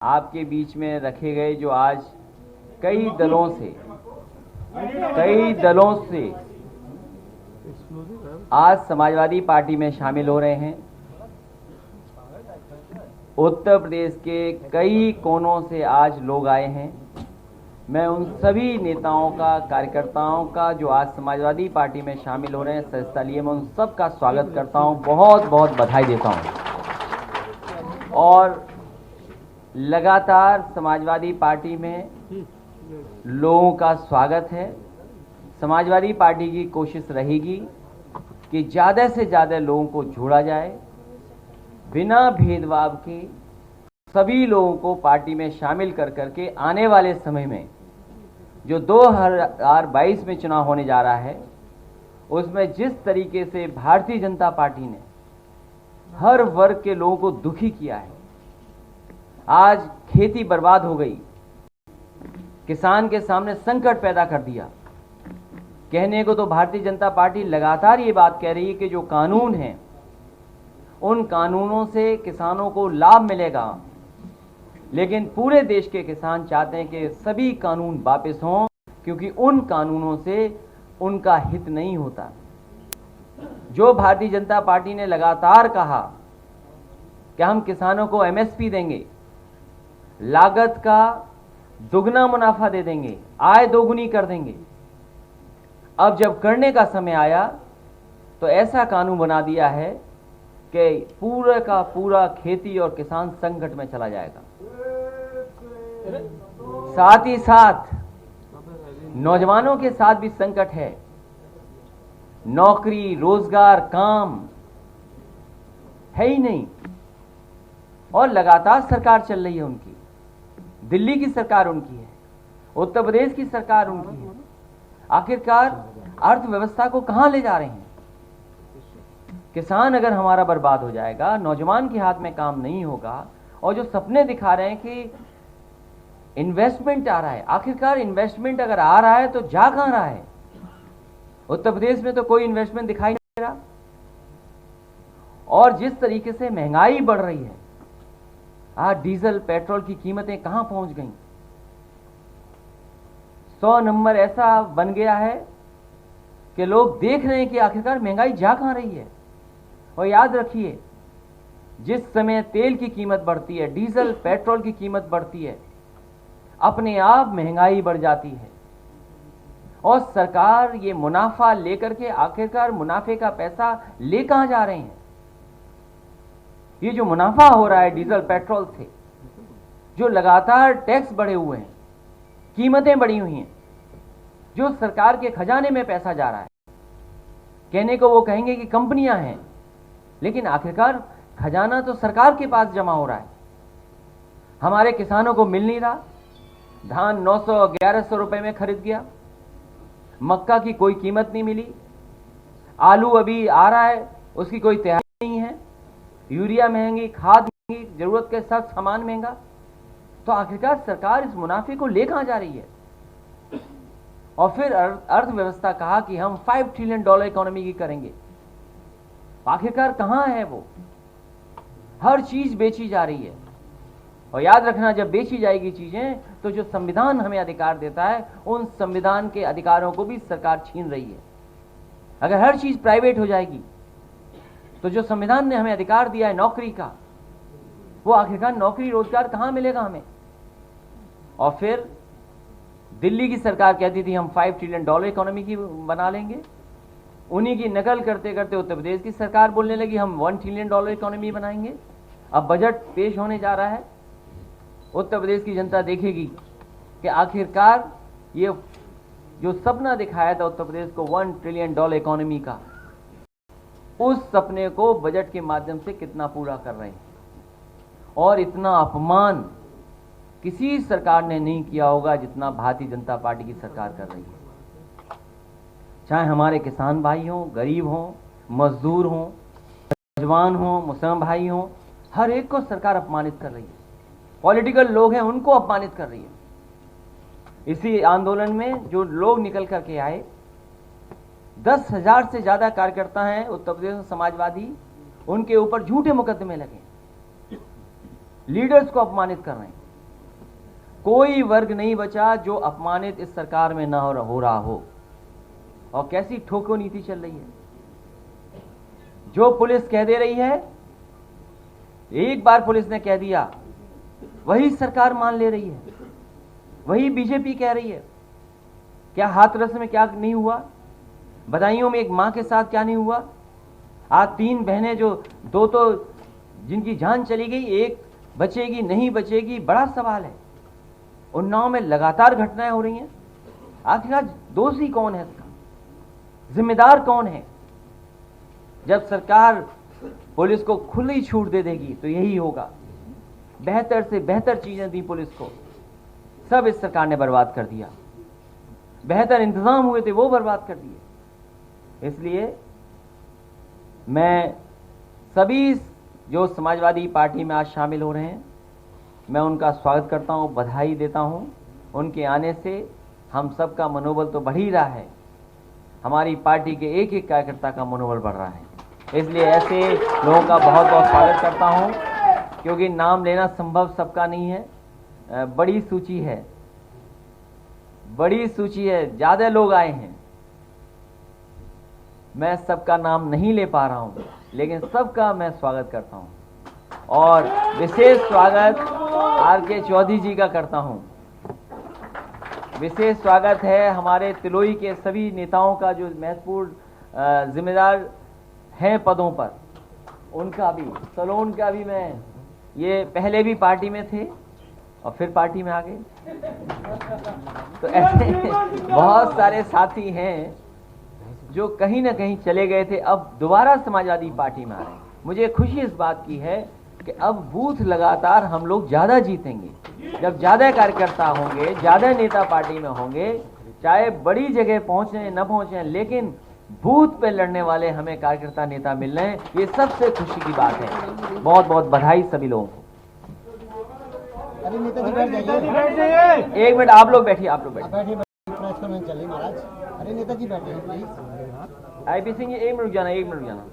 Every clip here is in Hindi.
आपके बीच में रखे गए जो आज कई दलों से आज समाजवादी पार्टी में शामिल हो रहे हैं। उत्तर प्रदेश के कई कोनों से आज लोग आए हैं। मैं उन सभी नेताओं का, कार्यकर्ताओं का जो आज समाजवादी पार्टी में शामिल हो रहे हैं सदस्यता लिए, मैं उन सब का स्वागत करता हूं, बहुत बहुत बधाई देता हूं। और लगातार समाजवादी पार्टी में लोगों का स्वागत है। समाजवादी पार्टी की कोशिश रहेगी कि ज़्यादा से ज़्यादा लोगों को जोड़ा जाए, बिना भेदभाव के सभी लोगों को पार्टी में शामिल कर करके आने वाले समय में जो 2022 में चुनाव होने जा रहा है, उसमें जिस तरीके से भारतीय जनता पार्टी ने हर वर्ग के लोगों को दुखी किया है, आज खेती बर्बाद हो गई, किसान के सामने संकट पैदा कर दिया। कहने को तो भारतीय जनता पार्टी लगातार ये बात कह रही है कि जो कानून हैं उन कानूनों से किसानों को लाभ मिलेगा, लेकिन पूरे देश के किसान चाहते हैं कि सभी कानून वापस हों, क्योंकि उन कानूनों से उनका हित नहीं होता। जो भारतीय जनता पार्टी ने लगातार कहा कि हम किसानों को एमएसपी देंगे, लागत का दुगना मुनाफा दे देंगे, आय दोगुनी कर देंगे, अब जब करने का समय आया तो ऐसा कानून बना दिया है कि पूरा का पूरा खेती और किसान संकट में चला जाएगा। साथ ही साथ नौजवानों के साथ भी संकट है। नौकरी, रोजगार, काम है ही नहीं, और लगातार सरकार चल रही है उनकी। दिल्ली की सरकार उनकी है, उत्तर प्रदेश की सरकार उनकी है। आखिरकार अर्थव्यवस्था को कहां ले जा रहे हैं? किसान अगर हमारा बर्बाद हो जाएगा, नौजवान के हाथ में काम नहीं होगा, और जो सपने दिखा रहे हैं कि इन्वेस्टमेंट आ रहा है, आखिरकार इन्वेस्टमेंट अगर आ रहा है तो जा कहां रहा है? उत्तर प्रदेश में तो कोई इन्वेस्टमेंट दिखाई नहीं दे रहा। और जिस तरीके से महंगाई बढ़ रही है, आज डीजल पेट्रोल की कीमतें कहां पहुंच गई? 100 नंबर ऐसा बन गया है कि लोग देख रहे हैं कि आखिरकार महंगाई जा कहां रही है। और याद रखिए, जिस समय तेल की कीमत बढ़ती है, डीजल पेट्रोल की कीमत बढ़ती है, अपने आप महंगाई बढ़ जाती है। और सरकार ये मुनाफा लेकर के आखिरकार मुनाफे का पैसा ले कहां जा रहे हैं? ये जो मुनाफा हो रहा है डीजल पेट्रोल से, जो लगातार टैक्स बढ़े हुए हैं, कीमतें बढ़ी हुई हैं, जो सरकार के खजाने में पैसा जा रहा है। कहने को वो कहेंगे कि कंपनियां हैं, लेकिन आखिरकार खजाना तो सरकार के पास जमा हो रहा है। हमारे किसानों को मिल नहीं रहा। धान 900-1100 रुपए में खरीद गया, मक्का की कोई कीमत नहीं मिली, आलू अभी आ रहा है उसकी कोई तैयारी नहीं है, यूरिया महंगी, खाद महंगी, जरूरत के साथ सामान महंगा। तो आखिरकार सरकार इस मुनाफे को ले कहां जा रही है? और फिर अर्थव्यवस्था कहा कि हम $5 ट्रिलियन इकोनॉमी की करेंगे। आखिरकार कहां है वो? हर चीज बेची जा रही है। और याद रखना, जब बेची जाएगी चीजें तो जो संविधान हमें अधिकार देता है, उन संविधान के अधिकारों को भी सरकार छीन रही है। अगर हर चीज प्राइवेट हो जाएगी तो जो संविधान ने हमें अधिकार दिया है नौकरी का, वो आखिरकार नौकरी रोजगार कहां मिलेगा हमें? और फिर दिल्ली की सरकार कहती थी हम $5 ट्रिलियन इकोनॉमी की बना लेंगे, उन्हीं की नकल करते करते उत्तर प्रदेश की सरकार बोलने लगी हम $1 ट्रिलियन इकोनॉमी बनाएंगे। अब बजट पेश होने जा रहा है, उत्तर प्रदेश की जनता देखेगी कि आखिरकार ये जो सपना दिखाया था उत्तर प्रदेश को $1 ट्रिलियन इकोनॉमी का, उस सपने को बजट के माध्यम से कितना पूरा कर रहे हैं। और इतना अपमान किसी सरकार ने नहीं किया होगा जितना भारतीय जनता पार्टी की सरकार कर रही है। चाहे हमारे किसान भाई हों, गरीब हों, मजदूर हों, नौजवान हों, मुसलमान भाई हों, हर एक को सरकार अपमानित कर रही है। पॉलिटिकल लोग हैं उनको अपमानित कर रही है। इसी आंदोलन में जो लोग निकल करके आए, 10,000 से ज्यादा कार्यकर्ता हैं उत्तर प्रदेश में समाजवादी, उनके ऊपर झूठे मुकदमे लगे, लीडर्स को अपमानित कर रहे हैं। कोई वर्ग नहीं बचा जो अपमानित इस सरकार में ना हो रहा हो। और कैसी ठोको नीति चल रही है। जो पुलिस कह दे रही है, एक बार पुलिस ने कह दिया, वही सरकार मान ले रही है, वही बीजेपी कह रही है। क्या हाथरस में क्या नहीं हुआ, बदायूं में एक मां के साथ क्या नहीं हुआ। आज 3 बहनें जो 2 तो जिनकी जान चली गई, एक बचेगी नहीं बचेगी, बड़ा सवाल है। उन्नाव में लगातार घटनाएं हो रही हैं। आखिरकार दोषी कौन है इसका, जिम्मेदार कौन है। जब सरकार पुलिस को खुली छूट दे देगी तो यही होगा। बेहतर से बेहतर चीजें दी पुलिस को, सब इस सरकार ने बर्बाद कर दिया। बेहतर इंतजाम हुए थे वो बर्बाद कर दिए। इसलिए मैं सभी जो समाजवादी पार्टी में आज शामिल हो रहे हैं, मैं उनका स्वागत करता हूं, बधाई देता हूं। उनके आने से हम सबका मनोबल तो बढ़ ही रहा है, हमारी पार्टी के एक एक कार्यकर्ता का मनोबल बढ़ रहा है। इसलिए ऐसे लोगों का बहुत बहुत स्वागत करता हूं, क्योंकि नाम लेना संभव सबका नहीं है। बड़ी सूची है, बड़ी सूची है, ज्यादा लोग आए हैं। मैं सबका नाम नहीं ले पा रहा हूं, लेकिन सबका मैं स्वागत करता हूं। और विशेष स्वागत आर.के. चौधरी जी का करता हूं। विशेष स्वागत है हमारे तिलोई के सभी नेताओं का जो महत्वपूर्ण जिम्मेदार हैं पदों पर, उनका भी। सलोन का भी, मैं ये पहले भी पार्टी में थे और फिर पार्टी में आ गए। तो ऐसे बहुत सारे साथी हैं जो कहीं ना कहीं चले गए थे, अब दोबारा समाजवादी पार्टी में आ रहे हैं। मुझे खुशी इस बात की है कि अब बूथ लगातार हम लोग ज्यादा जीतेंगे। जब ज्यादा कार्यकर्ता होंगे, ज्यादा नेता पार्टी में होंगे, चाहे बड़ी जगह पहुंचे न पहुंचे, लेकिन बूथ पे लड़ने वाले हमें कार्यकर्ता नेता मिल रहे हैं, ये सबसे खुशी की बात है। बहुत बहुत बधाई सभी लोगों को। अरे नेताजी बैठ जाइए। एक मिनट, आप लोग बैठिए, आप लोग बैठिए। चलिए महाराज। अरे नेताजी बैठिए प्लीज। आईपी सिंह, एक मिनट रुक जाना, एक मिनट रुक जाना।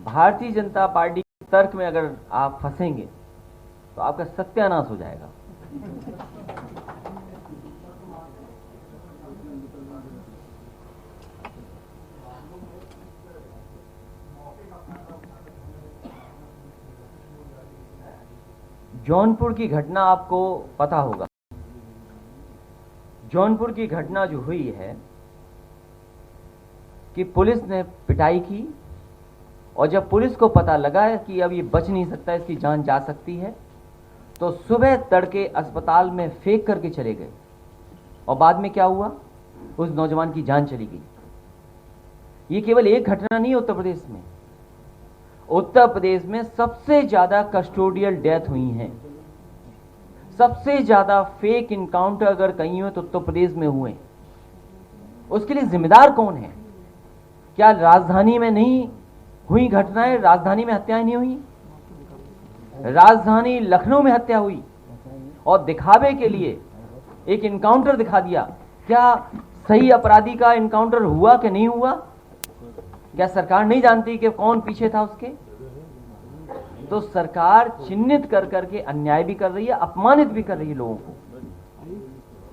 भारतीय जनता पार्टी के तर्क में अगर आप फंसेंगे तो आपका सत्यानाश हो जाएगा। जौनपुर की घटना आपको पता होगा। जौनपुर की घटना जो हुई है कि पुलिस ने पिटाई की, और जब पुलिस को पता लगा कि अब ये बच नहीं सकता, इसकी जान जा सकती है, तो सुबह तड़के अस्पताल में फेंक करके चले गए। और बाद में क्या हुआ, उस नौजवान की जान चली गई। ये केवल एक घटना नहीं है उत्तर प्रदेश में। उत्तर प्रदेश में सबसे ज्यादा कस्टोडियल डेथ हुई हैं, सबसे ज्यादा फेक इनकाउंटर अगर कहीं हुए तो उत्तर प्रदेश में हुए। उसके लिए जिम्मेदार कौन है? क्या राजधानी में नहीं हुई घटनाएं? राजधानी में हत्याएं नहीं हुई? राजधानी लखनऊ में हत्या हुई और दिखावे के लिए एक इनकाउंटर दिखा दिया। क्या सही अपराधी का इनकाउंटर हुआ कि नहीं हुआ? क्या सरकार नहीं जानती कि कौन पीछे था उसके? तो सरकार चिन्हित कर करके अन्याय भी कर रही है, अपमानित भी कर रही है लोगों को।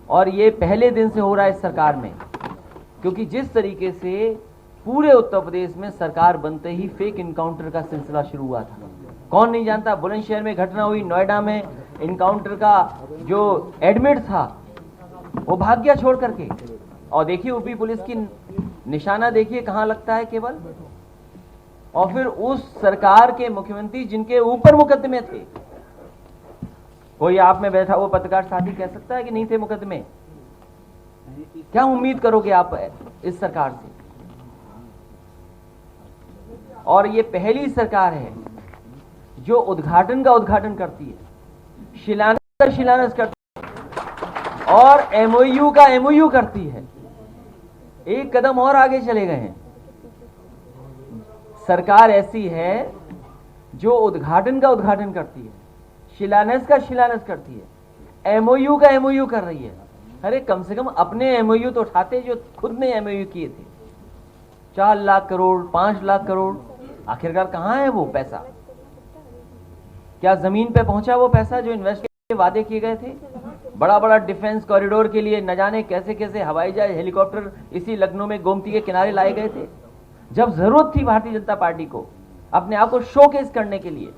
और ये पहले दिन से हो रहा है इस सरकार में, क्योंकि जिस तरीके से पूरे उत्तर प्रदेश में सरकार बनते ही फेक इनकाउंटर का सिलसिला शुरू हुआ था। कौन नहीं जानता? बुलंदशहर में घटना हुई, नोएडा में इनकाउंटर का जो एडमिट था वो भाग गया छोड़ करके। और देखिए यूपी पुलिस की निशाना देखिए कहां लगता है केवल। और फिर उस सरकार के मुख्यमंत्री जिनके ऊपर मुकदमे थे, कोई आप में बैठा वो पत्रकार साथी कह सकता है कि नहीं थे मुकदमे? क्या उम्मीद करोगे आप इस सरकार से? और ये पहली सरकार है जो उद्घाटन का उद्घाटन करती है, शिलान्यास का शिलान्यास करती है और एमओयू का एमओयू करती है। एक कदम और आगे चले गए हैं। सरकार ऐसी है जो उद्घाटन का उद्घाटन करती है, शिलान्यास का शिलान्यास करती है, एमओयू का एमओयू कर रही है। अरे कम से कम अपने एमओयू तो उठाते जो खुद ने एमओयू किए थे। 4 लाख करोड़, 5 लाख करोड़, आखिरकार कहाँ है वो पैसा? क्या जमीन पे पहुंचा वो पैसा जो इन्वेस्ट के वादे किए गए थे? बड़ा बड़ा डिफेंस कॉरिडोर के लिए न जाने कैसे कैसे हवाई जहाज, हेलीकॉप्टर इसी लखनऊ में गोमती के किनारे लाए गए थे, जब जरूरत थी भारतीय जनता पार्टी को अपने आप को शोकेस करने के लिए।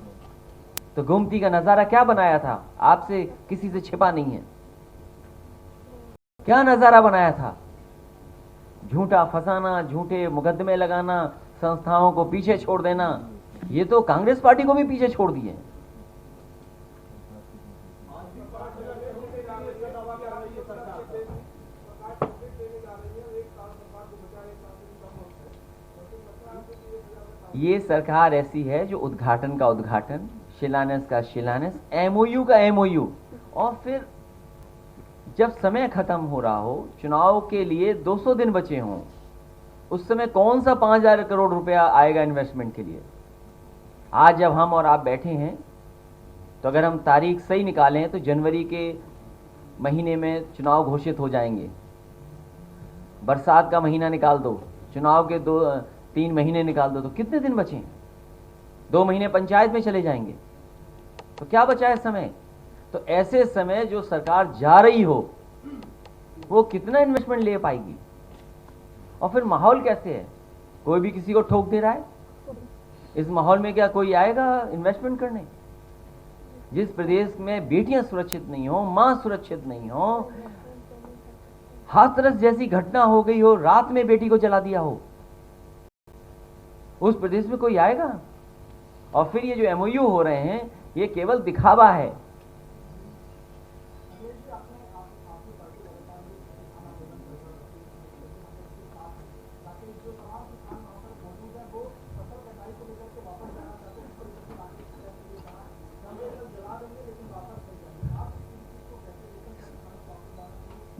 तो गोमती का नजारा क्या बनाया था? आपसे किसी से छिपा नहीं है। क्या नजारा बनाया था? झूठा फंसाना, झूठे मुकदमे लगाना, संस्थाओं को पीछे छोड़ देना। ये तो कांग्रेस पार्टी को भी पीछे छोड़ दिए। ये सरकार ऐसी है जो उद्घाटन का उद्घाटन, शिलान्यास का शिलान्यास, एमओयू का एमओयू, और फिर जब समय खत्म हो रहा हो, चुनाव के लिए 200 दिन बचे हों, उस समय कौन सा 5,000 करोड़ रुपया आएगा इन्वेस्टमेंट के लिए? आज जब हम और आप बैठे हैं तो अगर हम तारीख सही निकालें तो जनवरी के महीने में चुनाव घोषित हो जाएंगे। बरसात का महीना निकाल दो, चुनाव के 2-3 महीने निकाल दो, तो कितने दिन बचे? 2 महीने पंचायत में चले जाएंगे। तो क्या बचा है समय? तो ऐसे समय जो सरकार जा रही हो वो कितना इन्वेस्टमेंट ले पाएगी? और फिर माहौल कैसे है? कोई भी किसी को ठोक दे रहा है। इस माहौल में क्या कोई आएगा इन्वेस्टमेंट करने? जिस प्रदेश में बेटियां सुरक्षित नहीं हो, मां सुरक्षित नहीं हो, हाथरस जैसी घटना हो गई हो, रात में बेटी को जला दिया हो, उस प्रदेश में कोई आएगा? और फिर ये जो एमओयू हो रहे हैं ये केवल दिखावा है।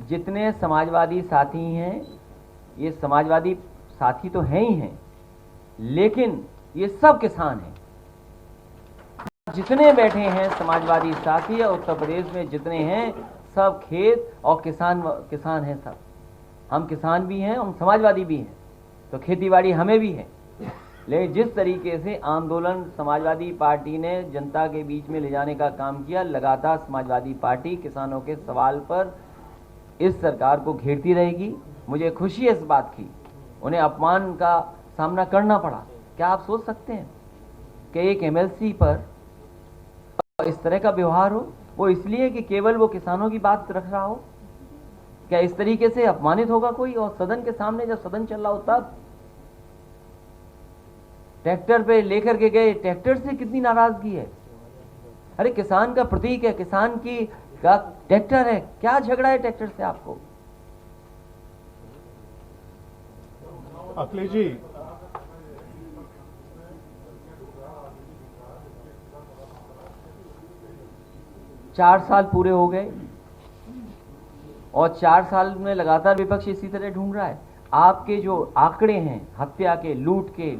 जितने समाजवादी साथी हैं, ये समाजवादी साथी तो हैं ही हैं, लेकिन ये सब किसान हैं। जितने बैठे हैं समाजवादी साथी उत्तर प्रदेश में जितने हैं, सब खेत और किसान हैं सब। हम किसान भी हैं, हम समाजवादी भी हैं, तो खेतीबाड़ी हमें भी है। लेकिन जिस तरीके से आंदोलन समाजवादी पार्टी ने जनता के बीच में ले जाने का काम किया, लगातार समाजवादी पार्टी किसानों के सवाल पर इस सरकार को घेरती रहेगी। मुझे खुशी है इस बात की, उन्हें अपमान का सामना करना पड़ा। क्या आप सोच सकते हैं कि एक एमएलसी पर इस तरह का व्यवहार हो? वो इसलिए कि केवल वो किसानों की बात रख रहा हो? क्या इस तरीके से अपमानित होगा कोई? और सदन के सामने जब सदन चल रहा हो तब ट्रैक्टर पे लेकर के गए, ट्रैक्टर से कितनी नाराजगी है। अरे किसान का प्रतीक है, किसान की का ट्रैक्टर है, क्या झगड़ा है ट्रैक्टर से आपको? अखिलेश जी, चार साल पूरे हो गए और 4 साल में लगातार विपक्ष इसी तरह ढूंढ रहा है। आपके जो आंकड़े हैं हत्या के, लूट के,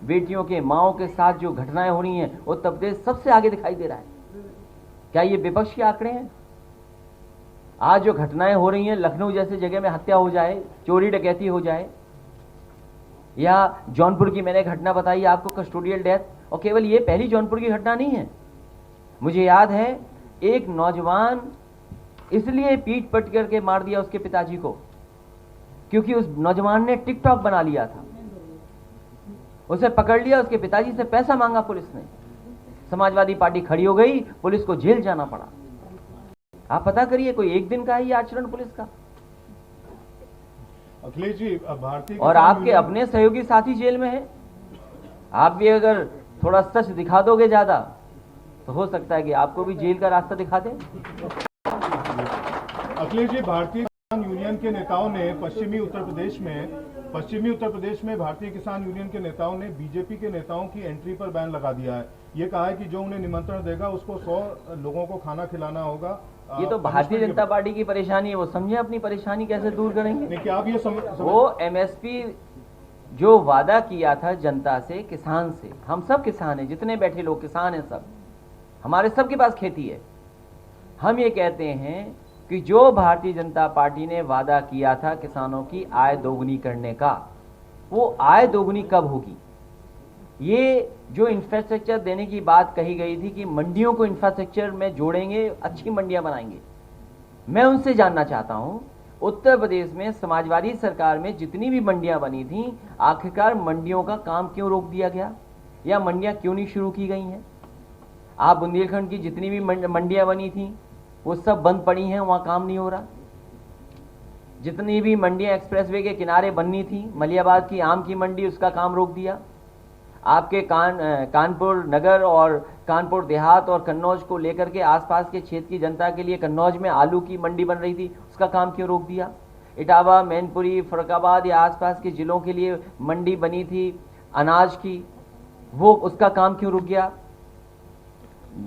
बेटियों के, माओं के साथ जो घटनाएं हो रही हैं, उत्तर प्रदेश सबसे आगे दिखाई दे रहा है। क्या ये विपक्ष के आंकड़े हैं? आज जो घटनाएं हो रही हैं, लखनऊ जैसे जगह में हत्या हो जाए, चोरी डकैती हो जाए, या जौनपुर की मैंने घटना बताई आपको, कस्टोडियल डेथ, और केवल ये पहली जौनपुर की घटना नहीं है। मुझे याद है एक नौजवान इसलिए पीट पट करके मार दिया उसके पिताजी को क्योंकि उस नौजवान ने टिकटॉक बना लिया था। उसे पकड़ लिया, उसके पिताजी से पैसा मांगा पुलिस ने, समाजवादी पार्टी खड़ी हो गई, पुलिस को जेल जाना पड़ा। आप पता करिए, कोई एक दिन का है ये आचरण पुलिस का। अखिलेश जी, भारतीय और आपके अपने सहयोगी साथी जेल में है। आप भी अगर थोड़ा सच दिखा दोगे ज्यादा तो हो सकता है कि आपको भी जेल का रास्ता दिखा दे। अखिलेश जी, भारतीय किसान यूनियन के नेताओं ने पश्चिमी उत्तर प्रदेश में भारतीय किसान यूनियन के नेताओं ने बीजेपी के नेताओं की एंट्री पर बैन लगा दिया है। ये कहा है कि जो उन्हें निमंत्रण देगा उसको 100 लोगों को खाना खिलाना होगा। ये तो भारतीय जनता पार्टी की परेशानी है, वो समझे अपनी परेशानी कैसे दूर करेंगे। क्या आप ये वो एमएसपी जो वादा किया था जनता से, किसान से, हम सब किसान हैं, जितने बैठे लोग किसान हैं, सब हमारे सबके पास खेती है। हम ये कहते हैं कि जो भारतीय जनता पार्टी ने वादा किया था किसानों की आय दोगुनी करने का, वो आय दोगुनी कब होगी? ये जो इंफ्रास्ट्रक्चर देने की बात कही गई थी कि मंडियों को इंफ्रास्ट्रक्चर में जोड़ेंगे, अच्छी मंडियां बनाएंगे, मैं उनसे जानना चाहता हूं, उत्तर प्रदेश में समाजवादी सरकार में जितनी भी मंडियां बनी थी, आखिरकार मंडियों का काम क्यों रोक दिया गया या मंडियां क्यों नहीं शुरू की गई हैं? आप बुंदेलखंड की जितनी भी मंडियां बनी थी वो सब बंद पड़ी हैं, वहां काम नहीं हो रहा। जितनी भी मंडियां एक्सप्रेसवे के किनारे बननी थी, मलियाबाद की आम की मंडी, उसका काम रोक दिया। आपके कानपुर नगर और कानपुर देहात और कन्नौज को लेकर के आसपास के क्षेत्र की जनता के लिए कन्नौज में आलू की मंडी बन रही थी, उसका काम क्यों रोक दिया? इटावा, मैनपुरी, फरुखाबाद या आसपास के जिलों के लिए मंडी बनी थी अनाज की, वो उसका काम क्यों रुक गया?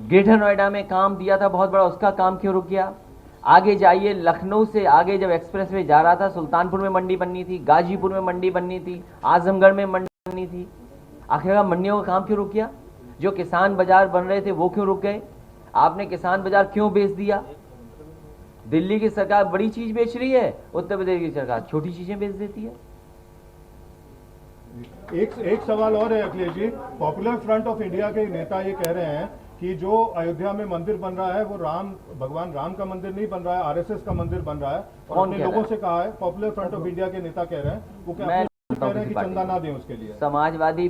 ग्रेटर नोएडा में काम दिया था बहुत बड़ा, उसका काम क्यों रुक गया? आगे जाइए, लखनऊ से आगे जब एक्सप्रेसवे जा रहा था, सुल्तानपुर में मंडी बननी थी, गाजीपुर में मंडी बननी थी, आजमगढ़ में मंडी बननी थी, आखिरकार मंडियों का काम क्यों रुक गया? जो किसान बाजार बन रहे थे वो क्यों रुक गए? आपने किसान बाजार क्यों बेच दिया? दिल्ली की सरकार बड़ी चीज बेच रही है, उत्तर प्रदेश की सरकार छोटी चीजें बेच देती है। एक सवाल और है Akhilesh ji, popular front of India के नेता ये कह रहे हैं कि जो अयोध्या में मंदिर बन रहा है वो भगवान राम का मंदिर नहीं बन रहा है, आरएसएस का मंदिर बन रहा है। और अपने लोगों से कहा है, पॉपुलर फ्रंट ऑफ इंडिया के नेता कह रहे हैं, वो कह रहे हैं कि चंदा ना दें उसके लिए। समाजवादी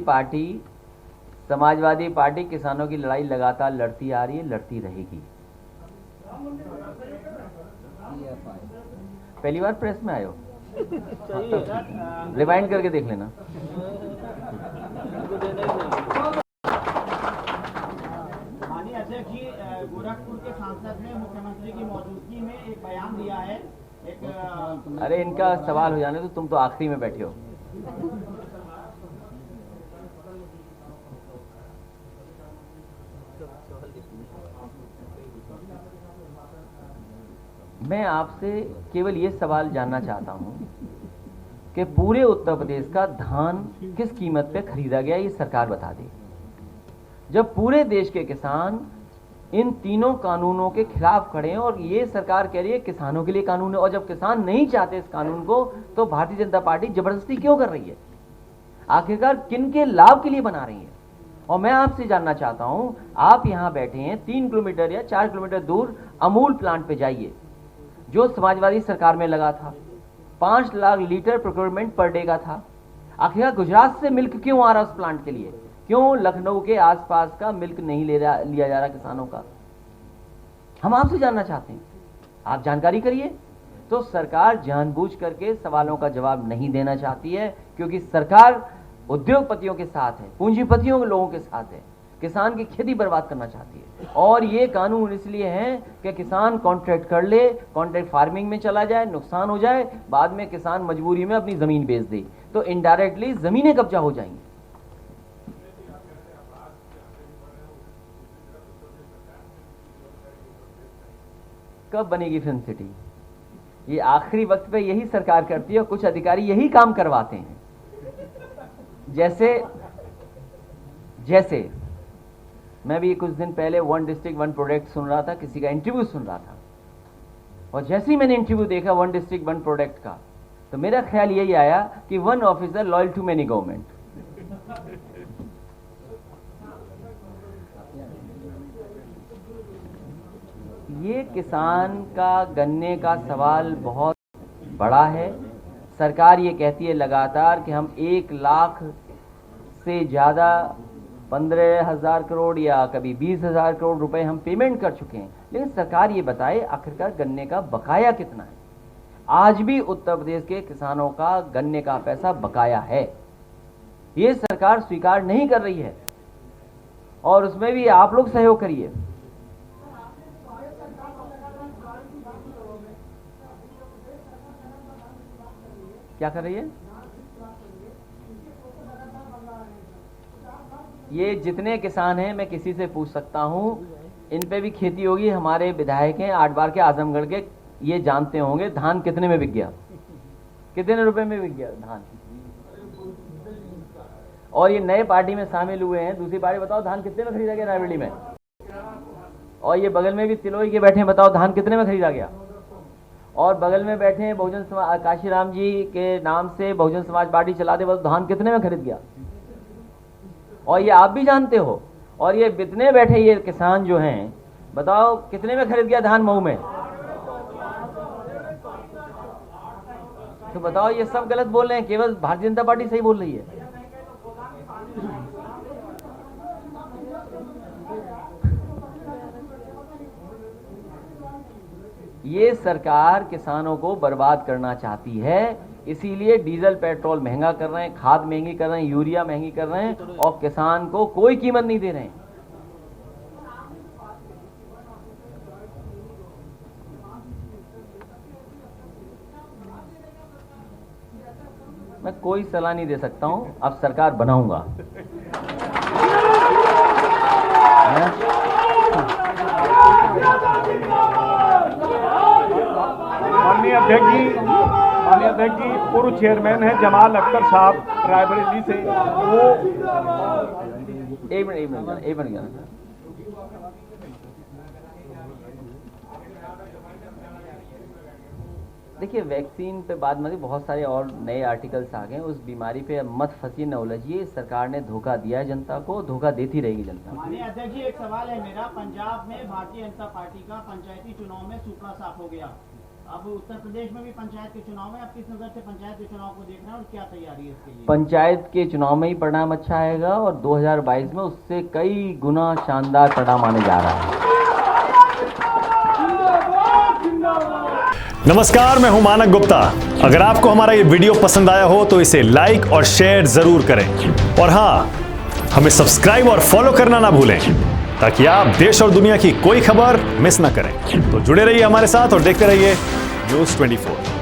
पार्टी किसानों की लड़ाई लगातार लड़ती आ रही है, लड़ती रहेगी। पहली बार प्रेस में आए हो? रिवाइंड करके देख लेना। माननीय अध्यक्ष जी, गोरखपुर के सांसद ने मुख्यमंत्री की मौजूदगी में एक बयान दिया है। अरे इनका सवाल हो जाने तो, तुम तो आखिरी में बैठे हो। मैं आपसे केवल ये सवाल जानना चाहता हूं कि पूरे उत्तर प्रदेश का धान किस कीमत पे खरीदा गया, ये सरकार बता दे। जब पूरे देश के किसान इन तीनों कानूनों के खिलाफ खड़े हैं और ये सरकार कह रही है किसानों के लिए कानून है, और जब किसान नहीं चाहते इस कानून को, तो भारतीय जनता पार्टी जबरदस्ती क्यों कर रही है? आखिरकार किन के लाभ के लिए बना रही है? और मैं आपसे जानना चाहता हूं, आप यहां बैठे हैं, 3 किलोमीटर या 4 किलोमीटर दूर अमूल प्लांट पे जाइए, जो समाजवादी सरकार में लगा था। 5 lakh litre procurement per day का था। आखिर गुजरात से मिल्क क्यों आ रहा उस प्लांट के लिए? क्यों लखनऊ के आसपास का मिल्क नहीं लिया जा रहा किसानों का? हम आपसे जानना चाहते हैं, आप जानकारी करिए। तो सरकार जानबूझ करके सवालों का जवाब नहीं देना चाहती है, क्योंकि सरकार उद्योगपतियों के साथ है, पूंजीपतियों के लोगों के साथ है, किसान की खेती बर्बाद करना चाहती है। और ये कानून इसलिए है कि किसान कॉन्ट्रैक्ट कर ले, कॉन्ट्रैक्ट फार्मिंग में चला जाए, नुकसान हो जाए, बाद में किसान मजबूरी में अपनी जमीन बेच दे, तो इनडायरेक्टली जमीनें कब्जा हो जाएंगी। कब बनेगी फिल्म सिटी? ये आखिरी वक्त पे यही सरकार करती है और कुछ अधिकारी यही काम करवाते हैं। जैसे मैं भी कुछ दिन पहले 1 डिस्ट्रिक्ट 1 प्रोडक्ट सुन रहा था, किसी का इंटरव्यू सुन रहा था, और जैसे ही मैंने इंटरव्यू देखा 1 डिस्ट्रिक्ट 1 प्रोडक्ट का, तो मेरा ख्याल यही आया कि 1 officer loyal to many government. ये किसान का गन्ने का सवाल बहुत बड़ा है। सरकार ये कहती है लगातार कि हम 1 लाख से ज़्यादा 15,000 करोड़ या कभी 20,000 करोड़ रुपए हम पेमेंट कर चुके हैं, लेकिन सरकार ये बताए आखिरकार गन्ने का बकाया कितना है। आज भी उत्तर प्रदेश के किसानों का गन्ने का पैसा बकाया है, ये सरकार स्वीकार नहीं कर रही है, और उसमें भी आप लोग सहयोग करिए। क्या कर रही है? ये जितने किसान हैं, मैं किसी से पूछ सकता हूं, इन पे भी खेती होगी। हमारे विधायक हैं 8 बार के आजमगढ़ के, ये जानते होंगे धान कितने में बिक गया, कितने रुपए में बिक गया धान। और ये नए पार्टी में शामिल हुए हैं, दूसरी पार्टी बताओ धान कितने में खरीदा गया रायबरेली में। और ये बगल में भी तिलोई के बैठे हैं, बताओ धान कितने में खरीदा गया। और बगल में बैठे हैं बहुजन समाज काशीराम जी के नाम से बहुजन समाज पार्टी चलाते वक्त धान कितने में खरीद गया, और ये आप भी जानते हो। और ये बितने बैठे ये किसान जो हैं, बताओ कितने में खरीद गया धान मऊ में। तो बताओ ये सब गलत बोल रहे हैं, केवल भारतीय जनता पार्टी सही बोल रही है। ये सरकार किसानों को बर्बाद करना चाहती है, इसीलिए डीजल पेट्रोल महंगा कर रहे हैं, खाद महंगी कर रहे हैं, यूरिया महंगी कर रहे हैं, और किसान को कोई कीमत नहीं दे रहे हैं। मैं कोई सलाह नहीं दे सकता हूं, अब सरकार बनाऊंगा। माननीय अध्यक्ष जी पूर्व चेयरमैन है जमाल अख्तर साहब रायबरेली से, वो एक मिनट देखिए, वैक्सीन पे बात मत, बहुत सारे और नए आर्टिकल्स आ गए, उस बीमारी पे मत फंसिए, न उलझिए। सरकार ने धोखा दिया है जनता को, धोखा देती रहेगी जनता। माननीय अध्यक्ष जी, एक सवाल है मेरा। पंजाब में भारतीय जनता पार्टी का पंचायती चुनाव में सूखा साफ हो गया, अब उत्तर प्रदेश में भी पंचायत के चुनाव में, अब किस नजर से पंचायत के चुनाव को देख रहे हैं और क्या तैयारी है इसके लिए? पंचायत के चुनाव में ही परिणाम अच्छा आएगा, और 2022 में उससे कई गुना शानदार परिणाम आने जा रहा है। नमस्कार, मैं हूं मानक गुप्ता। अगर आपको हमारा ये वीडियो पसंद आया हो तो इसे लाइक और शेयर जरूर करें, और हां, हमें सब्सक्राइब और फॉलो करना ना भूलें, ताकि आप देश और दुनिया की कोई खबर मिस ना करें। तो जुड़े रहिए हमारे साथ और देखते रहिए न्यूज़ 24।